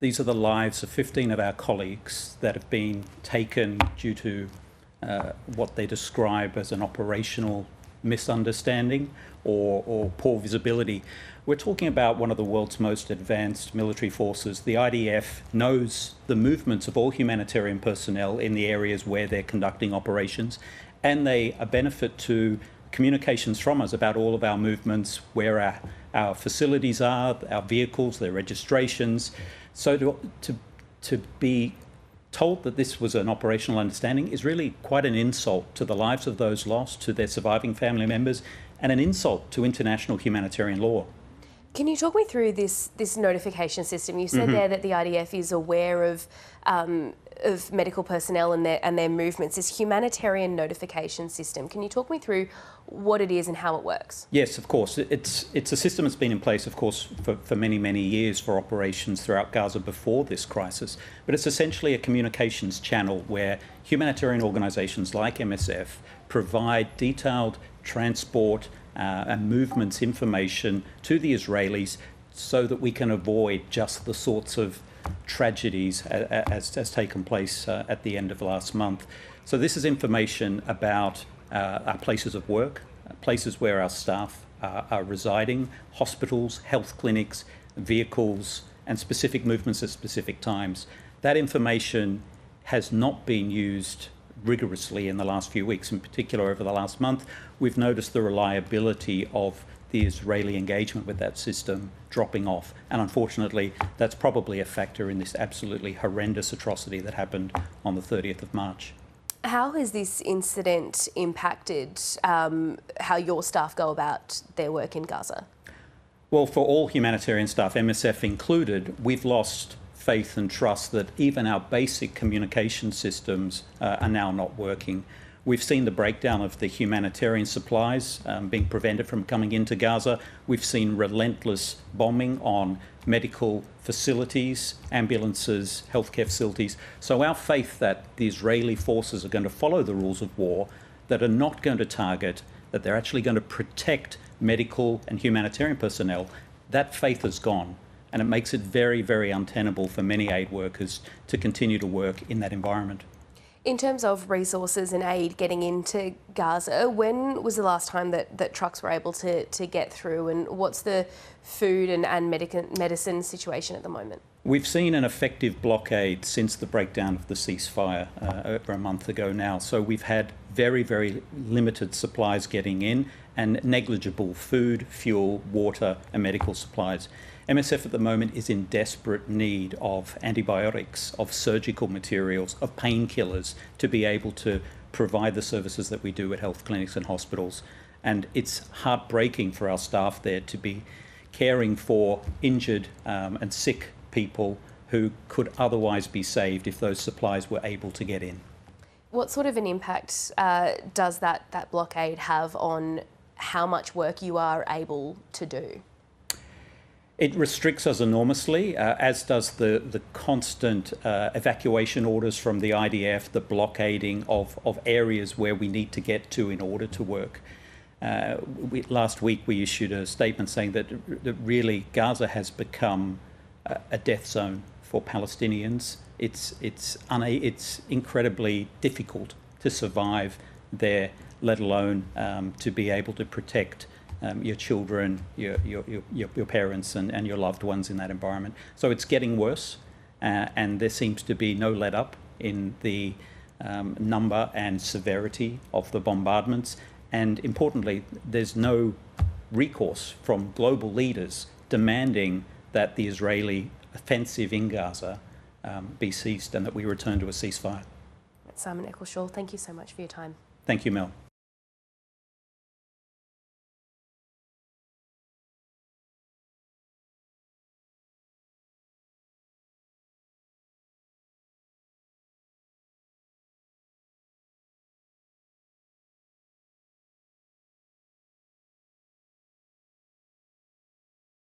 These are the lives of 15 of our colleagues that have been taken due to what they describe as an operational misunderstanding or poor visibility. We're talking about one of the world's most advanced military forces. The IDF knows the movements of all humanitarian personnel in the areas where they're conducting operations, and they benefit to communications from us about all of our movements, where our facilities are, our vehicles, their registrations. So to be told that this was an operational understanding is really quite an insult to the lives of those lost, to their surviving family members, and an insult to international humanitarian law. Can you talk me through this notification system? You said there that the IDF is aware of medical personnel and their movements. This humanitarian notification system. Can you talk me through what it is and how it works? Yes, of course. It's a system that's been in place, of course, for many, many years for operations throughout Gaza before this crisis. But it's essentially a communications channel where humanitarian organisations like MSF provide detailed transport and movements information to the Israelis so that we can avoid just the sorts of tragedies as has taken place at the end of last month. So this is information about our places of work, places where our staff are residing, hospitals, health clinics, vehicles, and specific movements at specific times. That information has not been used rigorously in the last few weeks. In particular, over the last month, we've noticed the reliability of the Israeli engagement with that system dropping off. And unfortunately, that's probably a factor in this absolutely horrendous atrocity that happened on the 30th of March. How has this incident impacted how your staff go about their work in Gaza? Well, for all humanitarian staff, MSF included, we've lost faith and trust that even our basic communication systems are now not working. We've seen the breakdown of the humanitarian supplies being prevented from coming into Gaza. We've seen relentless bombing on medical facilities, ambulances, healthcare facilities. So our faith that the Israeli forces are going to follow the rules of war, that are not going to target, that they're actually going to protect medical and humanitarian personnel, that faith is gone. And it makes it very, very untenable for many aid workers to continue to work in that environment. In terms of resources and aid getting into Gaza, when was the last time that trucks were able to get through, and what's the food and medicine situation at the moment? We've seen an effective blockade since the breakdown of the ceasefire over a month ago now. So we've had very, very limited supplies getting in and negligible food, fuel, water and medical supplies. MSF at the moment is in desperate need of antibiotics, of surgical materials, of painkillers to be able to provide the services that we do at health clinics and hospitals. And it's heartbreaking for our staff there to be caring for injured and sick people who could otherwise be saved if those supplies were able to get in. What sort of an impact does that blockade have on how much work you are able to do? It restricts us enormously, as does the constant evacuation orders from the IDF, the blockading of areas where we need to get to in order to work. Last week we issued a statement saying that really Gaza has become a death zone for Palestinians. It's incredibly difficult to survive there, let alone to be able to protect your children, your parents and your loved ones in that environment. So it's getting worse, and there seems to be no let up in the number and severity of the bombardments. And importantly, there's no recourse from global leaders demanding that the Israeli offensive in Gaza be ceased and that we return to a ceasefire. Simon Eccleshall, thank you so much for your time. Thank you, Mel.